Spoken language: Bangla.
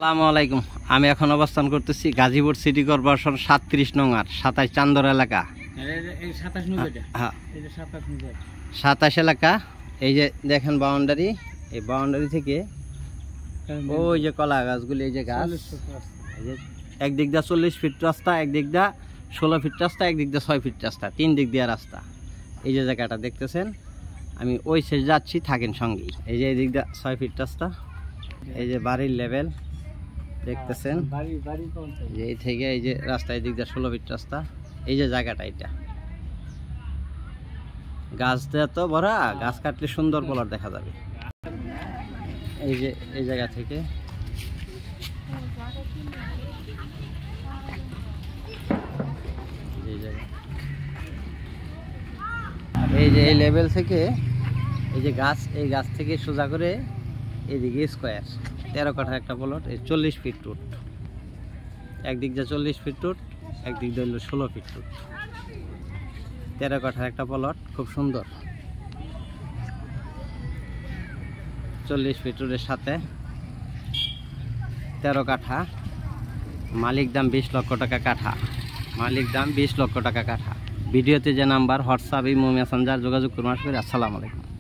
আসসালামু আলাইকুম। আমি এখন অবস্থান করতেছি গাজীপুর সিটি কর্পোরেশন 37 নং আর 27 চান্দর এলাকা। হ্যাঁ, 27 এলাকা। এই যে দেখেন বাউন্ডারি, এই বাউন্ডারি থেকে ওই যে কলা গাছগুলি, এই যে গাছ, এই যে একদিক দিয়ে 40 ফিট রাস্তা, একদিক দিয়ে 16 ফিট রাস্তা, একদিক দিয়ে 6 ফিট রাস্তা, 3 দিক দিয়ে রাস্তা। এই যে জায়গাটা দেখতেছেন, আমি ওই শেষ যাচ্ছি, থাকেন সঙ্গেই। এই যে এদিক দিয়ে 6 ফিট রাস্তা, এই যে বাড়ির লেভেল দেখতেছেন, যে এই থেকে এই যে রাস্তা, এই দিক দিয়ে 16 ফিট রাস্তা। এই যে জায়গাটা, এটা গাছ দিয়ে তো ভরা, গাছ কাটলে সুন্দর পলার দেখা যাবে। এই যে এই জায়গা থেকে এই যে এই লেভেল থেকে এই যে গাছ, এই গাছ থেকে সোজা করে এইদিকে স্কোয়ার 13 কাঠার একটা প্লট। এই 40 ফিট রুট, একদিক দিয়ে 40 ফিট রুট, একদিক দিয়ে 16 ফিট রুট, 13 কাঠার একটা প্লট, খুব সুন্দর। 40 ফিট রুটের সাথে 13 কাঠা, মালিক দাম 20 লক্ষ টাকা কাঠা, মালিক দাম 20 লক্ষ টাকা কাঠা। ভিডিওতে যে নাম্বার, হোয়াটসঅ্যাপ, ইমো, মেসেঞ্জার যোগাযোগ করুন। আসসালামু আলাইকুম।